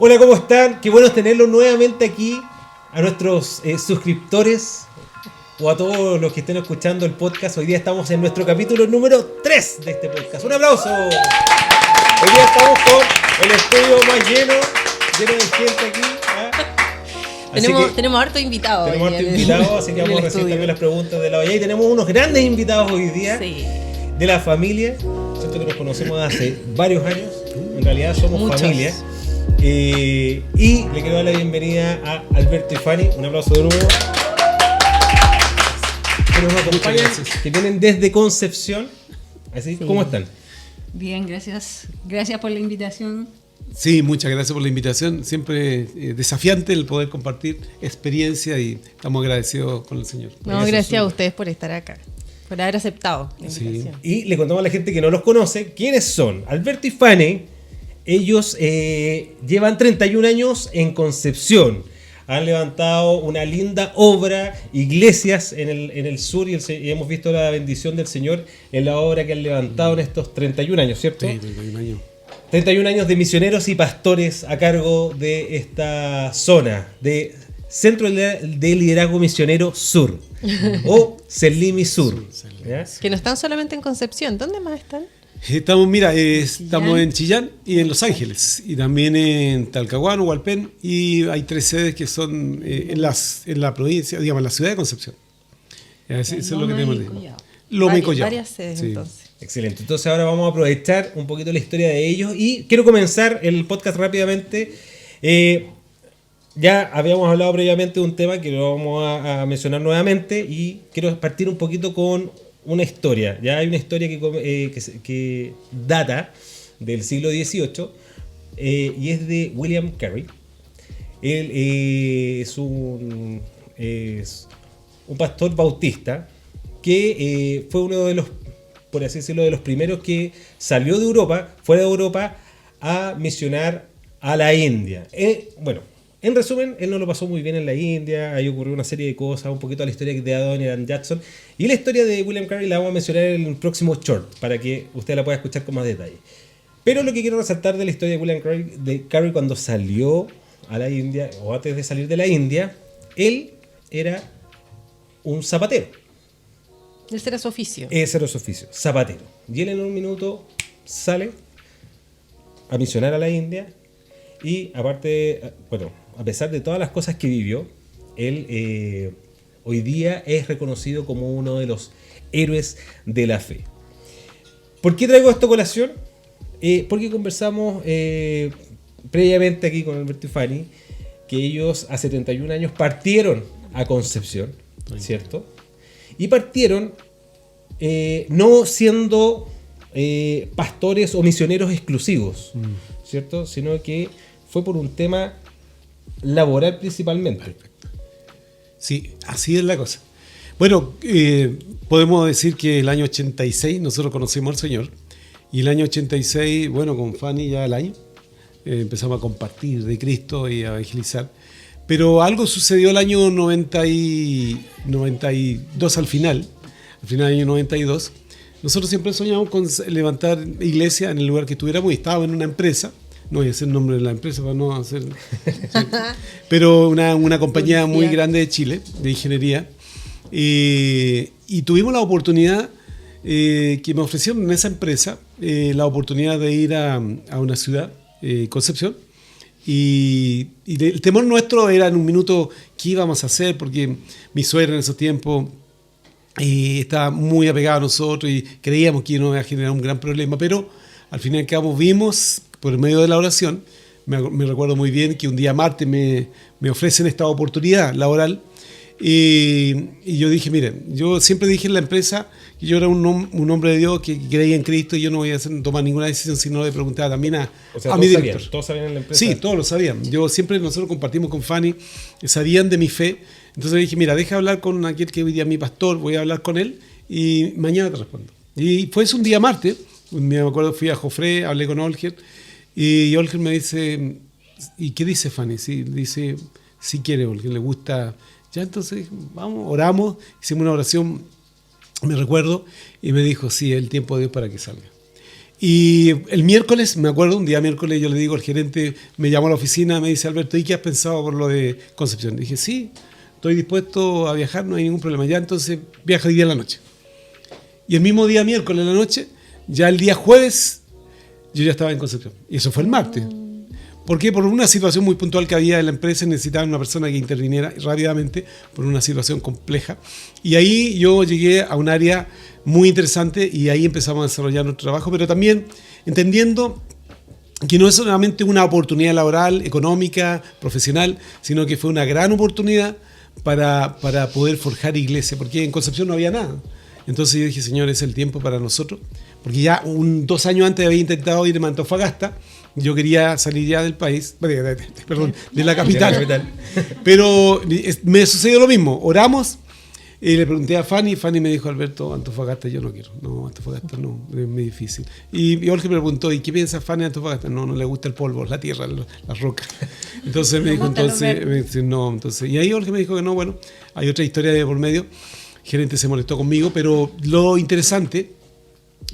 Hola, ¿cómo están? Qué bueno tenerlos nuevamente aquí, a nuestros suscriptores o a todos los que estén escuchando el podcast. Hoy día estamos en nuestro capítulo número 3 de este podcast. ¡Un aplauso! Hoy día estamos con el estudio más lleno de gente aquí. Tenemos harto invitados. Tenemos harto invitados, así que vamos a recibir también las preguntas de la olla. Y tenemos unos grandes invitados hoy día de la familia. Siento que nos conocemos hace varios años. En realidad somos familia. Y le quiero dar la bienvenida a Alberto y Fanny. Un aplauso de nuevo. Que nos acompañan, que vienen desde Concepción. Así, sí. ¿Cómo están? Bien, gracias. Gracias por la invitación. Sí, muchas gracias por la invitación. Siempre desafiante el poder compartir experiencia y estamos agradecidos con el Señor. No, gracias a ustedes por estar acá, por haber aceptado la invitación. Y le contamos a la gente que no los conoce quiénes son. Alberto y Fanny, ellos llevan 31 años en Concepción. Han levantado una linda obra, iglesias en el sur y hemos visto la bendición del Señor en la obra que han levantado en estos 31 años, ¿cierto? Sí, 31 años. 31 años de misioneros y pastores a cargo de esta zona, de Centro de Liderazgo Misionero Sur, o Selimi Sur. Que no están solamente en Concepción, ¿dónde más están? Estamos en Chillán y en Los Ángeles, y también en Talcahuano, Hualpén, y hay 3 sedes que son en la provincia, digamos, en la ciudad de Concepción. Eso es lo que tenemos. Loma y Collao. Varias sedes, sí. Entonces. Excelente. Entonces ahora vamos a aprovechar un poquito la historia de ellos y quiero comenzar el podcast rápidamente. Ya habíamos hablado previamente de un tema que lo vamos a mencionar nuevamente y quiero partir un poquito con una historia. Ya hay una historia que data del siglo XVIII y es de William Carey. Él es un pastor bautista que fue uno de los, por así decirlo, de los primeros que salió de Europa, fuera de Europa, a misionar a la India. En resumen, él no lo pasó muy bien en la India, ahí ocurrió una serie de cosas, un poquito la historia de Adoniram Judson, y la historia de William Carey la vamos a mencionar en el próximo short, para que usted la pueda escuchar con más detalle. Pero lo que quiero resaltar de la historia de William Carey cuando salió a la India, o antes de salir de la India, él era un zapatero. Ese era su oficio. Ese era su oficio, zapatero. Y él en un minuto sale a misionar a la India y aparte, a pesar de todas las cosas que vivió, él hoy día es reconocido como uno de los héroes de la fe. ¿Por qué traigo esto a colación? Porque conversamos previamente aquí con Alberto y Fanny que ellos hace 71 años partieron a Concepción, ¿cierto? Y partieron no siendo pastores o misioneros exclusivos, ¿cierto? Sino que fue por un tema laboral principalmente. Perfecto. Sí, así es la cosa. Bueno, podemos decir que el año 86 nosotros conocimos al Señor y el año 86, bueno, con Fanny ya el año, empezamos a compartir de Cristo y a evangelizar. Pero algo sucedió el año 92 al final del año 92. Nosotros siempre soñamos con levantar iglesia en el lugar que estuviéramos y estábamos en una empresa. No voy a decir el nombre de la empresa para no hacer... pero una compañía muy grande de Chile, de ingeniería. Y tuvimos la oportunidad que me ofrecieron en esa empresa, la oportunidad de ir a una ciudad, Concepción. Y el temor nuestro era en un minuto qué íbamos a hacer, porque mi suegra en esos tiempos estaba muy apegada a nosotros y creíamos que no iba a generar un gran problema, pero al fin y al cabo vimos por medio de la oración, me recuerdo muy bien que un día martes me ofrecen esta oportunidad laboral y yo dije, miren, yo siempre dije en la empresa que yo era un hombre de Dios que creía en Cristo y yo no voy a tomar ninguna decisión si no le preguntaba también a mi director. ¿Todos sabían en la empresa? Sí, todos lo sabían. Nosotros compartimos con Fanny, sabían de mi fe. Entonces dije, mira, deja hablar con aquel que hoy día es mi pastor, voy a hablar con él y mañana te respondo. Y fue un día martes, me acuerdo, fui a Jofré, hablé con Olger y Olger me dice, ¿y qué dice Fanny? Sí, dice, si quiere Olger, le gusta. Ya entonces, vamos, oramos, hicimos una oración, me recuerdo, y me dijo, sí, es el tiempo de Dios para que salga. Y el miércoles, me acuerdo, un día miércoles yo le digo al gerente, me llamó a la oficina, me dice, Alberto, ¿y qué has pensado por lo de Concepción? Dije, sí, estoy dispuesto a viajar, no hay ningún problema. Ya entonces viaja hoy día en la noche. Y el mismo día miércoles en la noche, ya el día jueves, yo ya estaba en Concepción. Y eso fue el martes. ¿Por qué? Por una situación muy puntual que había en la empresa, necesitaban una persona que interviniera rápidamente por una situación compleja. Y ahí yo llegué a un área muy interesante y ahí empezamos a desarrollar nuestro trabajo, pero también entendiendo que no es solamente una oportunidad laboral, económica, profesional, sino que fue una gran oportunidad para poder forjar iglesia, porque en Concepción no había nada. Entonces yo dije, Señor, es el tiempo para nosotros, porque ya 2 años antes había intentado irme a Antofagasta. Yo quería salir ya del país, perdón, de la capital. Pero me sucedió lo mismo. Oramos y le pregunté a Fanny. Fanny me dijo, Alberto, Antofagasta yo no quiero. No, Antofagasta no, es muy difícil. Y Jorge me preguntó, ¿y qué piensa Fanny de Antofagasta? No, no le gusta el polvo, la tierra, las rocas. Entonces me dijo, entonces, y ahí Jorge me dijo que no, bueno, hay otra historia de por medio. El gerente se molestó conmigo, pero lo interesante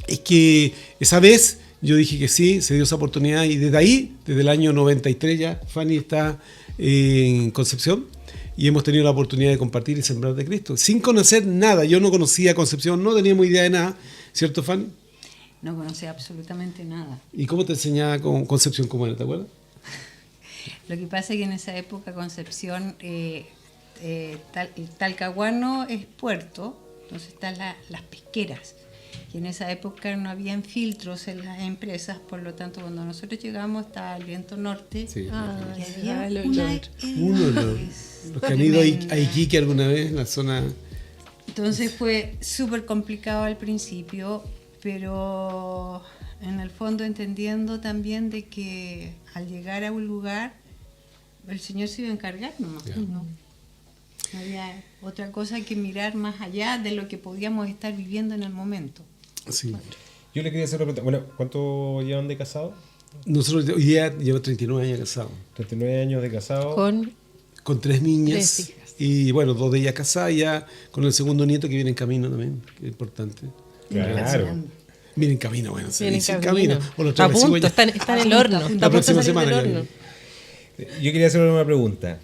es que esa vez yo dije que sí, se dio esa oportunidad y desde ahí, desde el año 93 ya, Fanny está en Concepción y hemos tenido la oportunidad de compartir y sembrar de Cristo. Sin conocer nada, yo no conocía Concepción, no teníamos idea de nada, ¿cierto, Fanny? No conocía absolutamente nada. ¿Y cómo te enseñaba con Concepción cómo era, te acuerdas? Lo que pasa es que en esa época Concepción, Talcahuano es puerto, entonces están las pesqueras. Y en esa época no habían filtros en las empresas, por lo tanto cuando nosotros llegamos estaba el viento norte. Sí. Y había el una olor. Un olor. Los que han ido a Iquique alguna vez, en la zona. Entonces fue súper complicado al principio, pero en el fondo entendiendo también de que al llegar a un lugar el Señor se iba a encargar nomás. Ya. No había otra cosa que mirar más allá de lo que podíamos estar viviendo en el momento. Sí. Yo le quería hacer una pregunta. Bueno, ¿cuánto llevan de casado? Nosotros hoy día llevo 39 años casados. 39 años de casado. Con 3 niñas. 3 hijas. Y bueno, 2 de ellas casadas, ya con el segundo nieto que viene en camino también, que es importante. Claro. Viene en camino, bueno, se viene dice en en camino. camino. O lo Está a recibo punto, ya. está en el horno. Está a La punto de próxima salir semana del ya horno. Yo quería hacer una pregunta.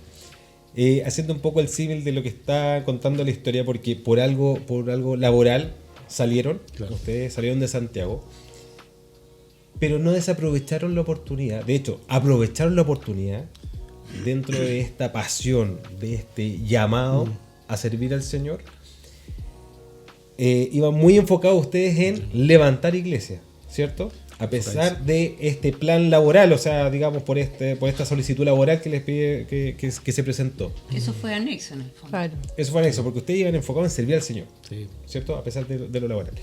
Haciendo un poco el símil de lo que está contando la historia, porque por algo laboral salieron, Claro. ustedes salieron de Santiago, pero no desaprovecharon la oportunidad. De hecho, aprovecharon la oportunidad dentro de esta pasión, de este llamado a servir al Señor. Iban muy enfocados ustedes en levantar iglesia, ¿cierto? A pesar de este plan laboral, o sea, digamos, por esta solicitud laboral que les pide, que se presentó. Eso fue anexo en el fondo. Claro. Eso fue anexo, porque ustedes iban enfocados en servir al Señor, Sí. ¿cierto? A pesar de lo laboral.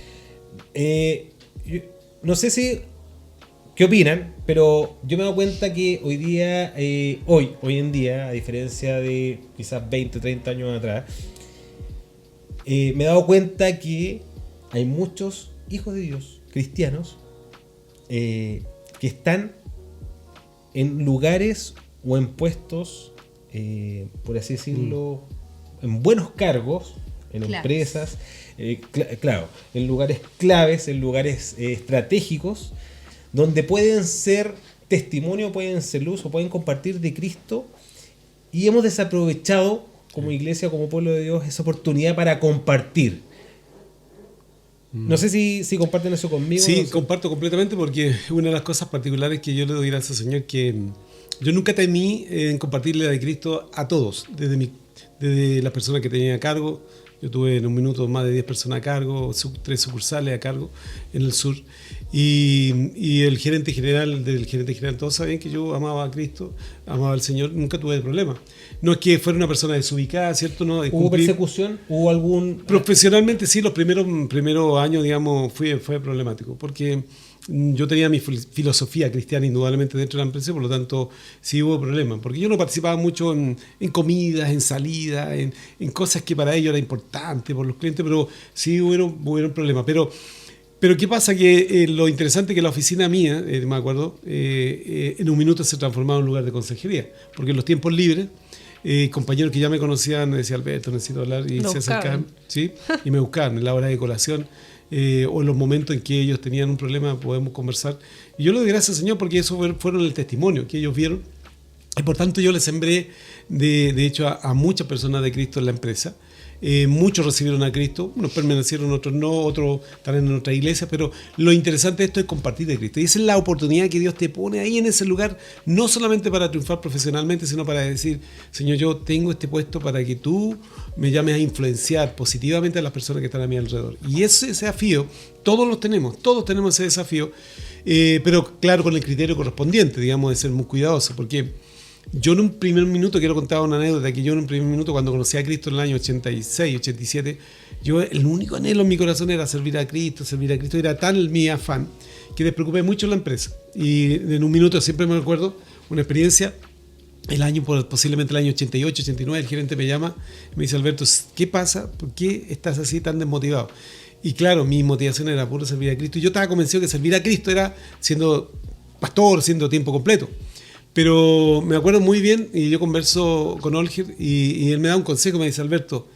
No sé si qué opinan, pero yo me he dado cuenta que hoy día, hoy en día, a diferencia de quizás 20, 30 años atrás, me he dado cuenta que hay muchos hijos de Dios, cristianos, que están en lugares o en puestos, por así decirlo, en buenos cargos, en Claves. empresas, claro, en lugares claves, en lugares estratégicos, donde pueden ser testimonio, pueden ser luz o pueden compartir de Cristo, y hemos desaprovechado como iglesia, como pueblo de Dios, esa oportunidad para compartir. No sé si comparten eso conmigo. Sí, no sé. comparto completamente porque una de las cosas particulares que yo le doy gracias al Señor que yo nunca temí en compartirle la de Cristo a todos, desde las personas que tenía a cargo. Yo tuve en un minuto más de 10 personas a cargo, 3 sucursales a cargo en el sur. Y el gerente general, todos sabían que yo amaba a Cristo, amaba al Señor, nunca tuve problema. No es que fuera una persona desubicada, ¿cierto? No, de ¿Hubo cumplir. persecución? ¿Hubo algún...? Profesionalmente sí, los primeros años, digamos, fue problemático, porque yo tenía mi filosofía cristiana indudablemente dentro de la empresa, por lo tanto sí hubo problemas, porque yo no participaba mucho en comidas, en salidas, en cosas que para ellos era importante por los clientes, pero sí hubieron problemas. Pero ¿qué pasa? Que lo interesante es que la oficina mía, me acuerdo, en un minuto se transformaba en un lugar de consejería, porque en los tiempos libres, compañeros que ya me conocían me decían, Alberto, necesito hablar, y Lo se acercaban, buscaban. ¿sí? Y me buscaban en la hora de colación. o en los momentos en que ellos tenían un problema podemos conversar. Y yo le doy gracias al Señor porque eso fueron el testimonio que ellos vieron. Y por tanto yo les sembré, de hecho, a muchas personas de Cristo en la empresa. Muchos recibieron a Cristo, unos permanecieron, otros no, otros están en otra iglesia, pero lo interesante de esto es compartir de Cristo. Y esa es la oportunidad que Dios te pone ahí en ese lugar, no solamente para triunfar profesionalmente, sino para decir, Señor, yo tengo este puesto para que tú me llames a influenciar positivamente a las personas que están a mi alrededor. Y ese desafío, todos tenemos ese desafío, pero claro, con el criterio correspondiente, digamos, de ser muy cuidadoso, porque yo en un primer minuto, quiero contar una anécdota, que yo en un primer minuto cuando conocí a Cristo en el año 86, 87, yo el único anhelo en mi corazón era servir a Cristo, era tan mi afán que despreocupé mucho en la empresa. Y en un minuto siempre me recuerdo una experiencia, posiblemente el año 88, 89, el gerente me llama y me dice, Alberto, ¿qué pasa? ¿Por qué estás así tan desmotivado? Y claro, mi motivación era puro servir a Cristo, y yo estaba convencido que servir a Cristo era siendo pastor, siendo tiempo completo. Pero me acuerdo muy bien, y yo converso con Olger y él me da un consejo, me dice, Alberto,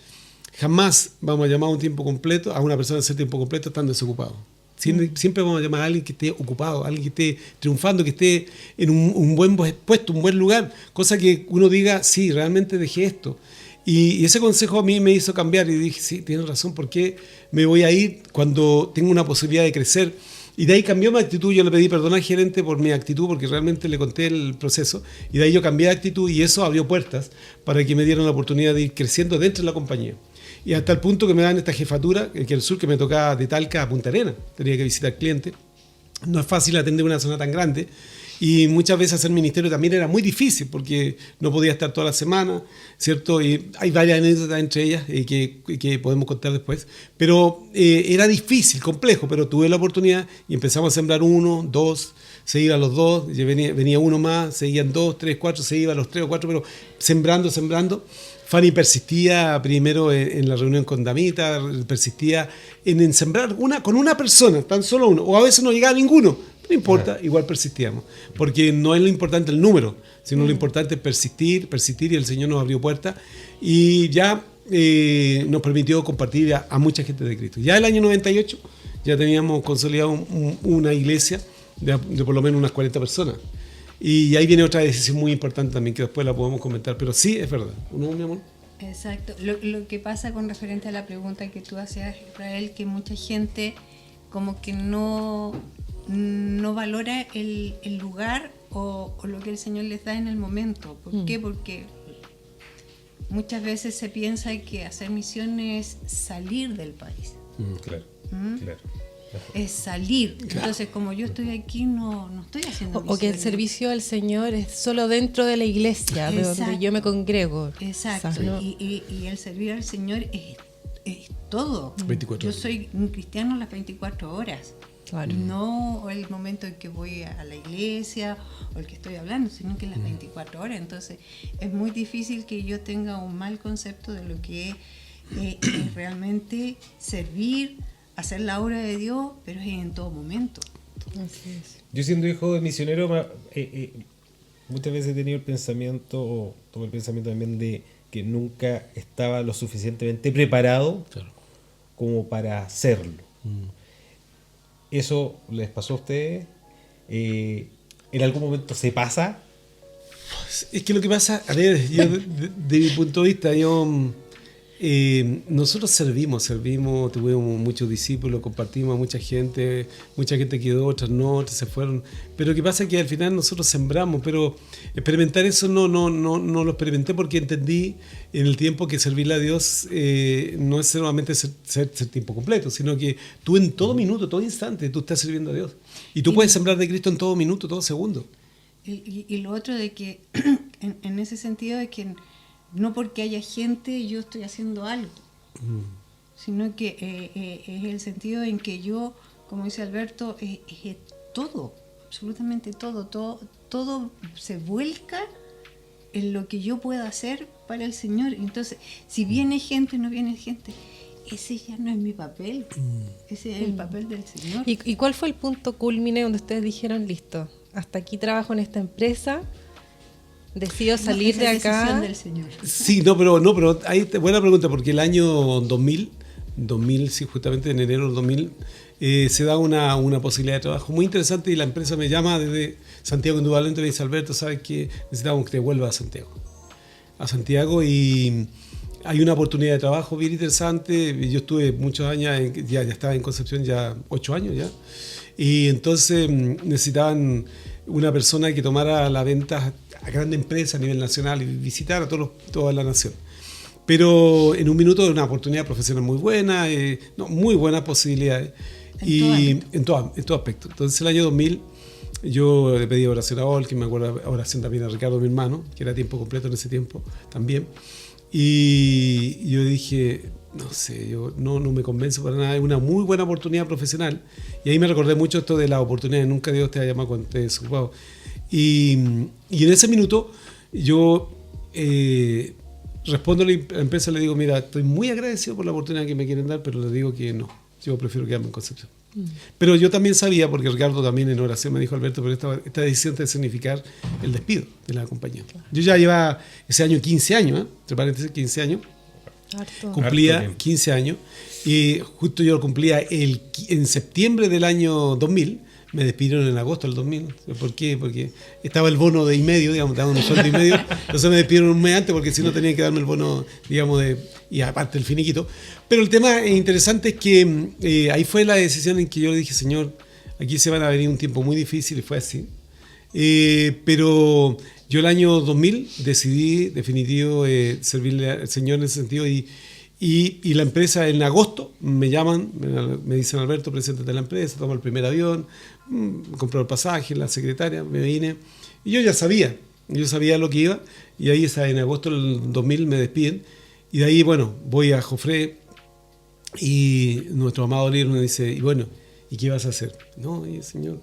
jamás vamos a llamar a un tiempo completo, a una persona a ser tiempo completo estando desocupado. Siempre vamos a llamar a alguien que esté ocupado, alguien que esté triunfando, que esté en un buen puesto, un buen lugar, cosa que uno diga, sí, realmente dejé esto. Y ese consejo a mí me hizo cambiar y dije, sí, tienes razón, ¿por qué me voy a ir cuando tengo una posibilidad de crecer? Y de ahí cambió mi actitud, yo le pedí perdón al gerente por mi actitud, porque realmente le conté el proceso, y de ahí yo cambié de actitud y eso abrió puertas para que me dieran la oportunidad de ir creciendo dentro de la compañía. Y hasta el punto que me dan esta jefatura, que el sur, que me tocaba de Talca a Punta Arenas, tenía que visitar clientes. No es fácil atender una zona tan grande, y muchas veces hacer ministerio también era muy difícil porque no podía estar toda la semana, ¿cierto? Y hay varias anécdotas entre ellas que podemos contar después, pero era difícil, complejo, pero tuve la oportunidad y empezamos a sembrar 1, 2, se iban los 2, venía uno más, seguían 2, 3, 4, se iban los 3 o 4, pero sembrando. Fanny persistía primero en la reunión con Damita, persistía en sembrar con una persona, tan solo uno, o a veces no llegaba ninguno. No importa, igual persistíamos, porque no es lo importante el número, sino lo importante es persistir, y el Señor nos abrió puertas y ya nos permitió compartir a mucha gente de Cristo. Ya el año 98 ya teníamos consolidado una iglesia de por lo menos unas 40 personas. Y ahí viene otra decisión muy importante también, que después la podemos comentar, pero sí, es verdad. ¿No, mi amor? Exacto. Lo que pasa con referente a la pregunta que tú hacías, Israel, que mucha gente como que no valora el lugar o lo que el Señor les da en el momento. ¿Por qué? Porque muchas veces se piensa que hacer misión es salir del país. Claro. Es salir. Entonces, como yo estoy aquí, no estoy haciendo O que el servicio al Señor es solo dentro de la iglesia, de donde yo me congrego. Exacto. ¿No? Y el servir al Señor es todo. 24 yo horas. soy un cristiano las 24 horas. Claro. No el momento en que voy a la iglesia o el que estoy hablando, sino que las 24 horas. Entonces, es muy difícil que yo tenga un mal concepto de lo que es realmente servir, hacer la obra de Dios, pero es en todo momento. Así es. Yo siendo hijo de misionero, muchas veces he tenido el pensamiento, o tuve el pensamiento también de que nunca estaba lo suficientemente preparado como para hacerlo. ¿Eso les pasó a ustedes? ¿En algún momento se pasa? Es que lo que pasa, a ver, yo de mi punto de vista, nosotros servimos, tuvimos muchos discípulos, compartimos a mucha gente quedó, otras no, otras se fueron, pero lo que pasa es que al final nosotros sembramos, pero experimentar eso no lo experimenté porque entendí en el tiempo que servirle a Dios no es solamente ser tiempo completo, sino que tú en todo minuto, todo instante, tú estás sirviendo a Dios y tú puedes sembrar de Cristo en todo minuto, todo segundo. Y lo otro de que, en ese sentido, de que no porque haya gente yo estoy haciendo algo, sino que es el sentido en que yo, como dice Alberto, es todo, absolutamente todo se vuelca en lo que yo pueda hacer para el Señor. Entonces, si viene gente o no viene gente, ese ya no es mi papel, ese es el papel del Señor. ¿Y cuál fue el punto culmine donde ustedes dijeron, listo, hasta aquí trabajo en esta empresa, decido salir de acá? Decisión del Señor. Sí, pero ahí buena pregunta, porque el año 2000 2000, sí, justamente en enero del 2000, se da una posibilidad de trabajo muy interesante y la empresa me llama desde Santiago indudablemente y me dice: Alberto, ¿sabes qué? Necesitamos que te vuelvas a Santiago y hay una oportunidad de trabajo bien interesante. Yo estuve muchos años, ya estaba en Concepción, ya 8 años ya, y entonces necesitaban una persona que tomara la venta a grandes empresas a nivel nacional y visitara toda la nación. Pero en un minuto, una oportunidad profesional muy buena, muy buenas posibilidades. En todo aspecto. Entonces, el año 2000, yo le pedí oración a Olkin, me acuerdo oración también a Ricardo, mi hermano, que era tiempo completo en ese tiempo también. Y yo dije, no sé, yo no me convenzo para nada, es una muy buena oportunidad profesional. Y ahí me recordé mucho esto de las oportunidades, nunca Dios te va a llamar cuando estés desocupado. Y en ese minuto, yo respondo a la empresa, le digo: mira, estoy muy agradecido por la oportunidad que me quieren dar, pero les digo que no, yo prefiero quedarme en Concepción. Pero yo también sabía, porque Ricardo también en oración me dijo: Alberto, pero esta decisión te va a significar el despido de la compañía. Yo ya llevaba ese año 15 años, entre paréntesis 15 años, Harto. cumplía 15 años, y justo yo lo cumplía en septiembre del año 2000, me despidieron en agosto del 2000. ¿Por qué? Porque estaba el bono de y medio, digamos, daban un sueldo y medio, entonces me despidieron un mes antes porque si no tenían que darme el bono, digamos, y aparte el finiquito. Pero el tema interesante es que ahí fue la decisión en que yo le dije: Señor, aquí se van a venir un tiempo muy difícil, y fue así. Pero yo el año 2000 decidí definitivo servirle al Señor en ese sentido, y la empresa en agosto me llaman, me dicen: Alberto, preséntate a la empresa, tomo el primer avión, compré el pasaje, la secretaria, me vine, y yo sabía lo que iba, y ahí está, en agosto del 2000 me despiden, y de ahí, bueno, voy a Jofré, y nuestro amado líder me dice: y bueno, ¿y qué vas a hacer? No, y Señor,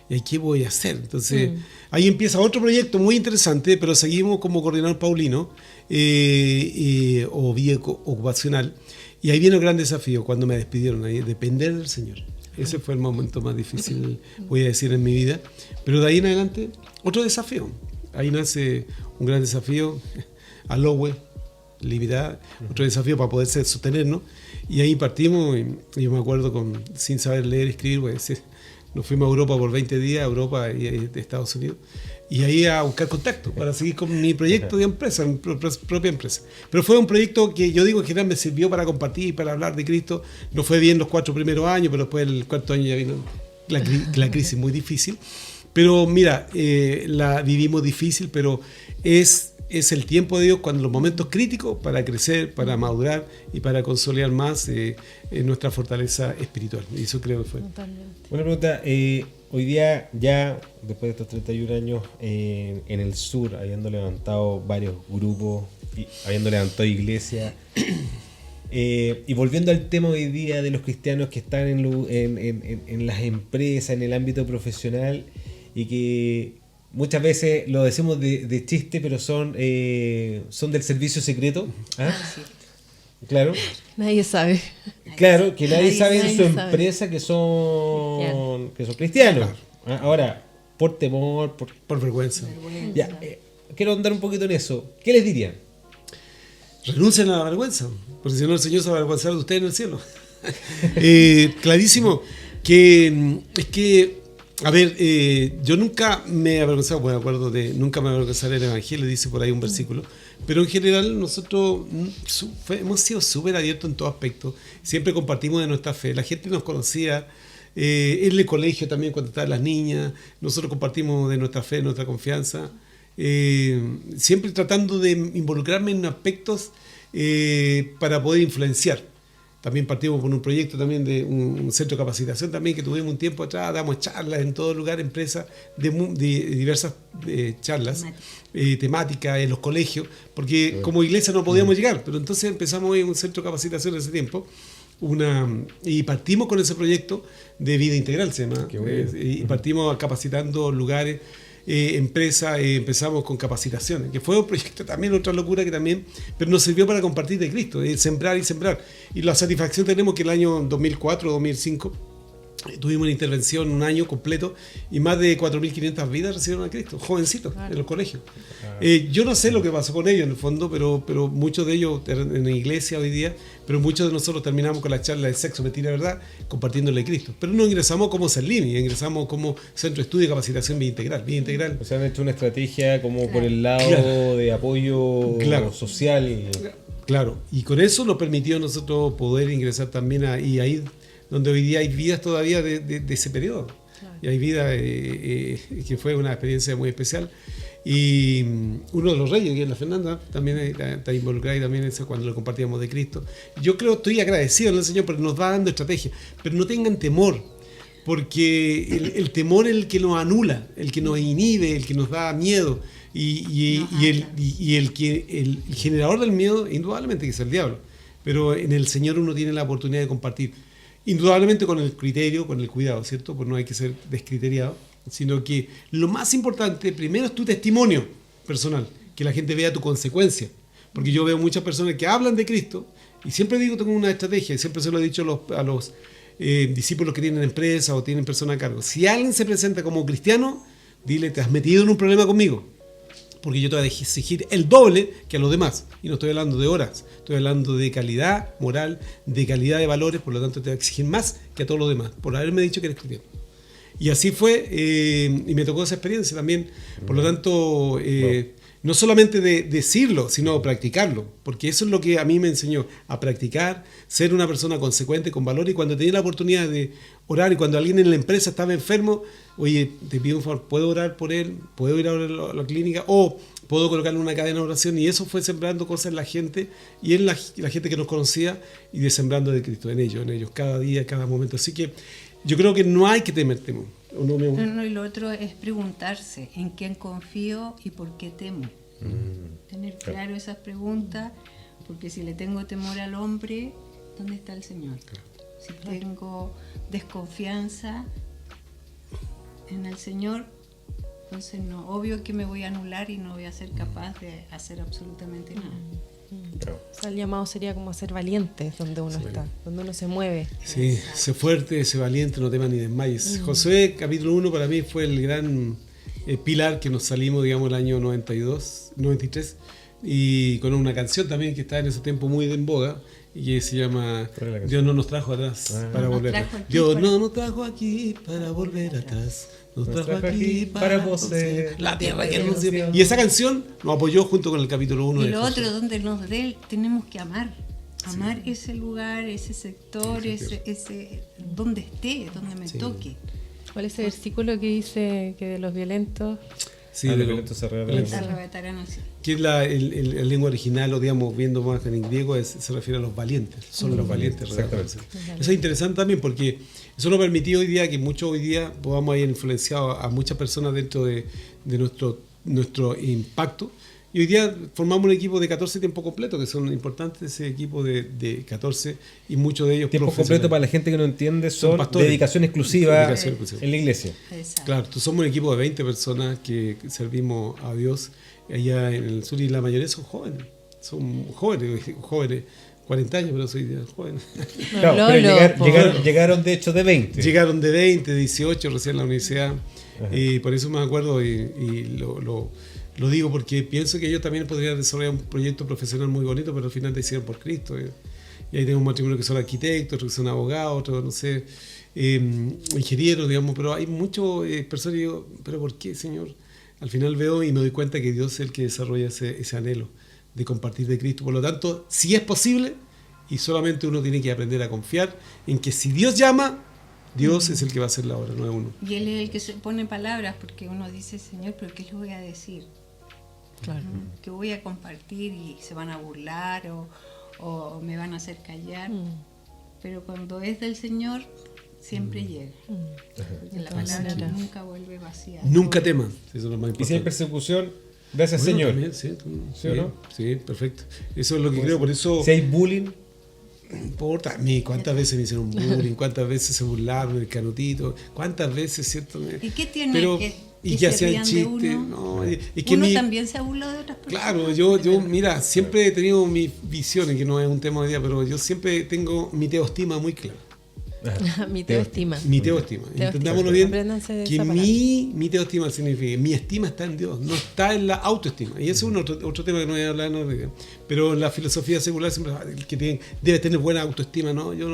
¿y qué voy a hacer? Entonces, ahí empieza otro proyecto muy interesante, pero seguimos como coordinador paulino o vía ocupacional. Y ahí viene el gran desafío, cuando me despidieron, ahí, depender del Señor. Ese fue el momento más difícil, voy a decir, en mi vida. Pero de ahí en adelante, otro desafío. Ahí nace un gran desafío, Alowe, libertad, otro desafío para poder sostenernos. Y ahí partimos, y yo me acuerdo, sin saber leer y escribir, pues, nos fuimos a Europa por 20 días, a Europa y de Estados Unidos, y ahí a buscar contacto para seguir con mi proyecto de empresa, mi propia empresa. Pero fue un proyecto que yo digo que general me sirvió para compartir y para hablar de Cristo. No fue bien los 4 primeros años, pero después el 4º año ya vino la crisis muy difícil. Pero mira, la vivimos difícil, pero es el tiempo de Dios, cuando los momentos críticos, para crecer, para madurar y para consolidar más nuestra fortaleza espiritual. Y eso creo que fue. Totalmente. Una pregunta, hoy día ya, después de estos 31 años, en el sur, habiendo levantado varios grupos, y habiendo levantado iglesias, y volviendo al tema hoy día de los cristianos que están en las empresas, en el ámbito profesional, y que muchas veces lo decimos de chiste, pero son del servicio secreto. ¿Ah? Sí. Claro. Nadie sabe. Claro, que nadie sabe en su Nadie sabe. empresa que son cristianos. ¿Ah? Ahora, por temor, Por vergüenza. ya, quiero andar un poquito en eso. ¿Qué les dirían? Renuncien a la vergüenza, porque si no el Señor se va a avergonzar de ustedes en el cielo. Clarísimo que es que, a ver, yo nunca me he avergonzado, bueno, acuerdo de nunca me avergonzaré del Evangelio, dice por ahí un versículo, pero en general nosotros hemos sido súper abiertos en todo aspecto, siempre compartimos de nuestra fe, la gente nos conocía, en el colegio también cuando estaban las niñas, nosotros compartimos de nuestra fe, nuestra confianza, siempre tratando de involucrarme en aspectos para poder influenciar. También partimos con un proyecto también de un centro de capacitación también que tuvimos un tiempo atrás, damos charlas en todo lugar, empresas de diversas charlas temáticas en los colegios, porque como iglesia no podíamos llegar, pero entonces empezamos en un centro de capacitación en ese tiempo, y partimos con ese proyecto de vida integral, se llama, y partimos capacitando lugares, empresas, empezamos con capacitaciones, que fue un proyecto también, otra locura que también, pero nos sirvió para compartir de Cristo, sembrar y sembrar. Y la satisfacción tenemos que el año 2004, 2005, Tuvimos una intervención un año completo y más de 4.500 vidas recibieron a Cristo, jovencitos, en los colegios. Yo no sé lo que pasó con ellos en el fondo, pero muchos de ellos en la iglesia hoy día, pero muchos de nosotros terminamos con la charla de sexo, mentira, verdad, compartiéndole a Cristo. Pero no ingresamos como CERLIMI, ingresamos como Centro de Estudio y Capacitación Vida Integral. O sea, han hecho una estrategia como por el lado de apoyo social. Claro, y con eso nos permitió a nosotros poder ingresar también y ahí donde hoy día hay vidas todavía de ese periodo. Claro. Y hay vida que fue una experiencia muy especial. Y uno de los reyes, que es la Fernanda, también está involucrada y también cuando lo compartíamos de Cristo. Yo creo, estoy agradecido al Señor porque nos va dando estrategia, pero no tengan temor, porque el temor es el que nos anula, el que nos inhibe, el que nos da miedo. Y el generador del miedo, indudablemente que es el diablo, pero en el Señor uno tiene la oportunidad de compartir. Indudablemente con el criterio, con el cuidado, ¿cierto? Pues no hay que ser descriteriado, sino que lo más importante primero es tu testimonio personal, que la gente vea tu consecuencia. Porque yo veo muchas personas que hablan de Cristo, y siempre digo, tengo una estrategia, y siempre se lo he dicho a los discípulos que tienen empresa o tienen personas a cargo. Si alguien se presenta como cristiano, dile, te has metido en un problema conmigo, porque yo te voy a exigir el doble que a los demás. Y no estoy hablando de horas, estoy hablando de calidad moral, de calidad de valores, por lo tanto te voy a exigir más que a todos los demás, por haberme dicho que eres cristiano. Y así fue, y me tocó esa experiencia también. Por lo tanto, no solamente de decirlo, sino practicarlo, porque eso es lo que a mí me enseñó, a practicar, ser una persona consecuente, con valor, y cuando tenía la oportunidad de orar, y cuando alguien en la empresa estaba enfermo, oye, te pido un favor, ¿puedo orar por él? ¿Puedo ir a la clínica? O puedo colocarle una cadena de oración, y eso fue sembrando cosas en la gente, y en la gente que nos conocía, y de sembrando de Cristo, en ellos, cada día, cada momento. Así que yo creo que no hay que temer, temo. No, y lo otro es preguntarse en quién confío y por qué temo. Tener claro esas preguntas, porque si le tengo temor al hombre, ¿dónde está el Señor? Si tengo desconfianza en el Señor, entonces no, obvio que me voy a anular y no voy a ser capaz de hacer absolutamente nada. O sea, el llamado sería como a ser valientes donde uno está, donde uno se mueve. Sí, sé fuerte, sé valiente, no temas ni desmayes. Josué, capítulo 1, para mí fue el gran pilar que nos salimos, digamos, el año 93, y con una canción también que está en ese tiempo muy en boga, y que se llama Dios no nos trajo atrás para volver atrás. Dios no nos trajo aquí para volver atrás. Nos trajo aquí para poseer la tierra que nos dio. Y esa canción nos apoyó junto con el capítulo 1. Y lo otro, donde nos dé, tenemos que amar. Amar ese lugar, ese sector, ese donde esté, donde me toque. ¿Cuál es ese versículo que dice que de los violentos? Sí, de los violentos se arrebatarán así. Que es el lengua original, o digamos, viendo más en griego, se refiere a los valientes. Son los valientes. Eso es interesante también, porque eso nos permitió hoy día que muchos hoy día podamos haber influenciado a muchas personas dentro de nuestro impacto. Y hoy día formamos un equipo de 14 tiempo completo, que son importantes, ese equipo de 14, y muchos de ellos tiempo completo, para la gente que no entiende, son dedicación exclusiva en la iglesia. Exacto. Claro, entonces somos un equipo de 20 personas que servimos a Dios allá en el sur, y la mayoría son jóvenes, 40 años, pero soy joven. Claro, pero llegaron de hecho de 20. Llegaron de 20, 18 recién en la universidad. Y por eso me acuerdo y lo digo porque pienso que ellos también podrían desarrollar un proyecto profesional muy bonito, pero al final decidieron por Cristo. Y ahí tengo un matrimonio que son arquitectos, otros que son abogados, otros, no sé, ingenieros, digamos, pero hay muchas personas que digo, ¿pero por qué, Señor? Al final veo y me doy cuenta que Dios es el que desarrolla ese anhelo de compartir de Cristo. Por lo tanto, si es posible, y solamente uno tiene que aprender a confiar en que si Dios llama, Dios es el que va a hacer la obra, no es uno. Y Él es el que se pone palabras, porque uno dice, Señor, ¿pero qué les voy a decir? Claro. ¿Qué voy a compartir y se van a burlar o me van a hacer callar? Pero cuando es del Señor, siempre llega. Porque la palabra nunca vuelve vacía. Nunca teman, eso es lo más importante. Y si hay persecución, gracias, Señor. También, ¿sí o no? Sí, perfecto. Eso es lo que creo, por eso... Si hay bullying... No importa a mí cuántas veces me hicieron bullying, cuántas veces se burlaron del canutito, cuántas veces, ¿cierto? ¿Y qué tiene? Pero, y que hacían chistes. Uno, que uno también se ha burlado de otras personas. Claro, yo mira, siempre he tenido mis visiones, que no es un tema de día, pero yo siempre tengo mi autoestima muy clara. Mi teoestima. Mi teoestima. Teoestima. Entendámoslo bien, Apréndanse que esa palabra. mi teoestima significa, mi estima está en Dios, no está en la autoestima. Y ese es otro tema que no voy a hablar, pero en la filosofía secular siempre el que debe tener buena autoestima, ¿no? Yo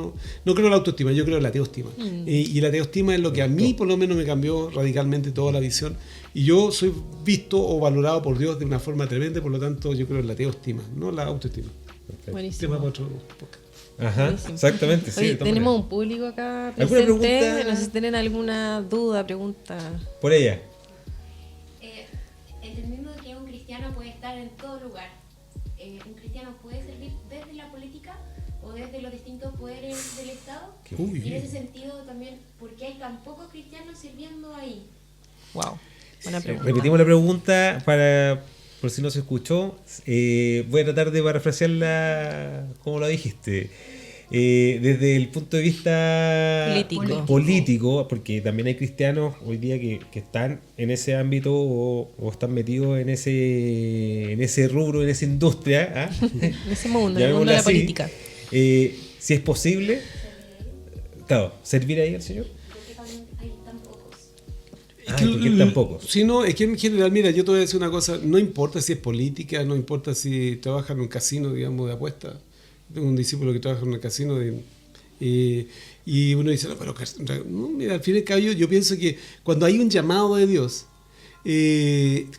no creo en la autoestima, yo creo en la teoestima. Y la teoestima es lo que a mí por lo menos me cambió radicalmente toda la visión. Y yo soy visto o valorado por Dios de una forma tremenda, por lo tanto yo creo en la teoestima, no la autoestima. Buenísimo. Tema para otro podcast. Ajá, Buenísimo. exactamente. Sí, Oye, de todas tenemos maneras. un público acá ¿Alguna presente. pregunta? No sé si tienen alguna duda, pregunta. Por ella. Entendiendo que un cristiano puede estar en todo lugar, ¿un cristiano puede servir desde la política o desde los distintos poderes del Estado? Uy, Y en bien. ese sentido también, ¿por qué hay tan pocos cristianos sirviendo ahí? Wow. Buena pregunta. Repetimos la pregunta por si no se escuchó. Voy a tratar de parafrasearla como lo dijiste. Desde el punto de vista político, porque también hay cristianos hoy día que están en ese ámbito o están metidos en ese rubro, en esa industria. ¿Ah? En ese mundo, en el mundo Llamémoslo de la así. política. Si es posible, claro, servir ahí al Señor. ¿Por qué también hay tan pocos? ¿Por qué tan pocos? Si no, es que en general, mira, yo te voy a decir una cosa, no importa si es política, no importa si trabaja en un casino, digamos, de apuestas. Tengo un discípulo que trabaja en un casino y uno dice, no, pero no, mira, al fin y al cabo yo pienso que cuando hay un llamado de Dios,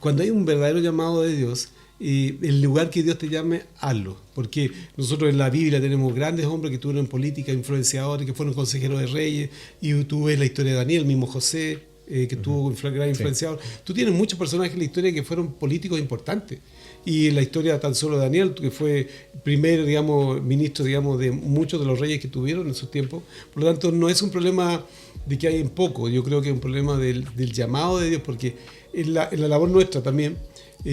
cuando hay un verdadero llamado de Dios, el lugar que Dios te llame, hazlo. Porque nosotros en la Biblia tenemos grandes hombres que estuvieron en política, influenciadores, que fueron consejeros de reyes, y tú ves la historia de Daniel, mismo José, que tuvo un gran influenciador. Tú tienes muchos personajes en la historia que fueron políticos importantes. Y en la historia tan solo de Daniel, que fue primer, digamos, ministro, digamos, de muchos de los reyes que tuvieron en sus tiempos. Por lo tanto, no es un problema de que hay en poco, yo creo que es un problema del llamado de Dios, porque en la labor nuestra también, o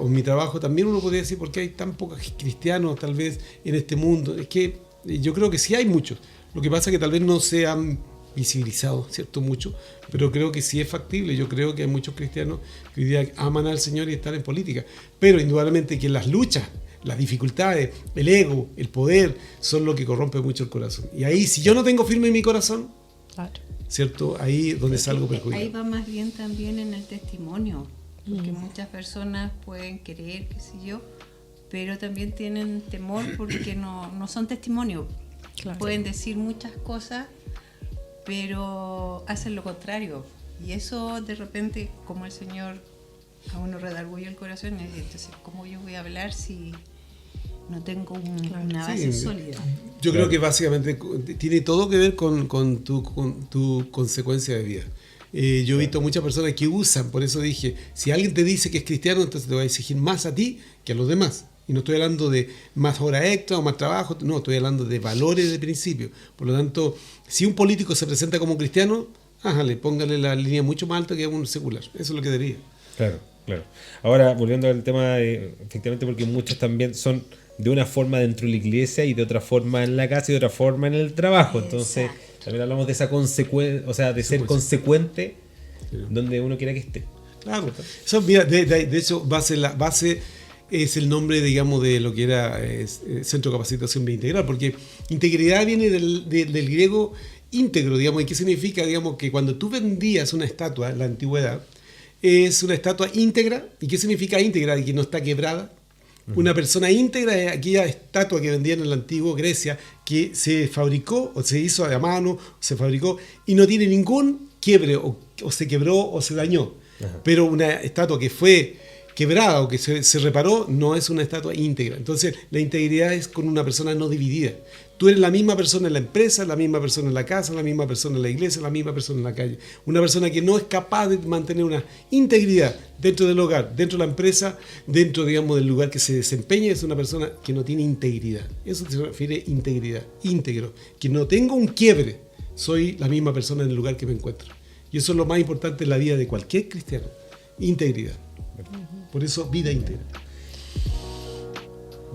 en mi trabajo también uno podría decir, ¿por qué hay tan pocos cristianos tal vez en este mundo? Es que yo creo que sí hay muchos. Lo que pasa es que tal vez no se han visibilizado, ¿cierto? Mucho, pero creo que sí es factible. Yo creo que hay muchos cristianos que hoy día aman al Señor y están en política, pero indudablemente que las luchas, las dificultades, el ego, el poder, son lo que corrompe mucho el corazón. Y ahí, si yo no tengo firme en mi corazón, Claro. ¿cierto? Ahí es donde salgo perjudicado. Ahí va más bien también en el testimonio, porque muchas personas pueden querer, qué sé yo, pero también tienen temor porque no son testimonios. Claro. Pueden decir muchas cosas, pero hacen lo contrario. Y eso de repente, como el Señor a uno redarguye el corazón, entonces, ¿cómo yo voy a hablar si no tengo una base Sí, sólida? Yo creo que básicamente tiene todo que ver con tu consecuencia de vida. Yo he visto muchas personas que usan, por eso dije, si alguien te dice que es cristiano, entonces te va a exigir más a ti que a los demás. Y no estoy hablando de más horas extra o más trabajo, no, estoy hablando de valores de principio. Por lo tanto, si un político se presenta como cristiano, póngale la línea mucho más alta que a un secular. Eso es lo que diría. Claro, claro. Ahora, volviendo al tema, efectivamente, porque muchos también son de una forma dentro de la iglesia y de otra forma en la casa y de otra forma en el trabajo. Entonces, Exacto. también hablamos de esa consecuencia, o sea, de ser consecuente donde uno quiera que esté. Claro. Eso, mira, de hecho, base es el nombre, digamos, de lo que era Centro de Capacitación Vida Integral, porque integridad viene del griego íntegro, digamos. ¿Y qué significa? Digamos que cuando tú vendías una estatua en la antigüedad, es una estatua íntegra. ¿Y qué significa íntegra? Que no está quebrada. Una persona íntegra es aquella estatua que vendían en la antigua Grecia, que se fabricó o se hizo a mano, se fabricó y no tiene ningún quiebre o se quebró o se dañó. Ajá. Pero una estatua que fue quebrada o que se reparó no es una estatua íntegra. Entonces la integridad es con una persona no dividida. Tú eres la misma persona en la empresa, la misma persona en la casa, la misma persona en la iglesia, la misma persona en la calle. Una persona que no es capaz de mantener una integridad dentro del hogar, dentro de la empresa, dentro, digamos, del lugar que se desempeña, es una persona que no tiene integridad. Eso se refiere a integridad, íntegro. Que no tengo un quiebre, soy la misma persona en el lugar que me encuentro. Y eso es lo más importante en la vida de cualquier cristiano, integridad. Por eso, vida íntegra.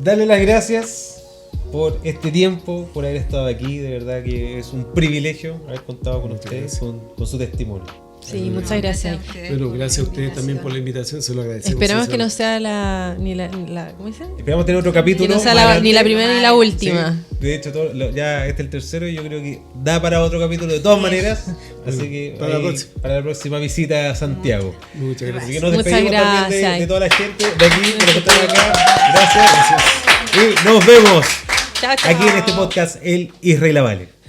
Darle las gracias por este tiempo, por haber estado aquí. De verdad que es un privilegio haber contado con ustedes, con su testimonio. Sí, muchas gracias. Bueno, gracias a ustedes también por la invitación, se lo agradecemos. Esperamos que no sinceramente. sea ni la ¿cómo dice? Esperamos tener otro capítulo. Que no sea más ni la adelante. primera ni la última. Sí, de hecho, ya este es el tercero y yo creo que da para otro capítulo de todas maneras. Así que para la ahí, próxima. para la próxima visita a Santiago. Muchas gracias. Así que nos Muchas despedimos también gracias. de toda la gente de aquí, de los que están acá. Gracias. Y nos vemos Chao, chao. aquí en este podcast El Israel Vale.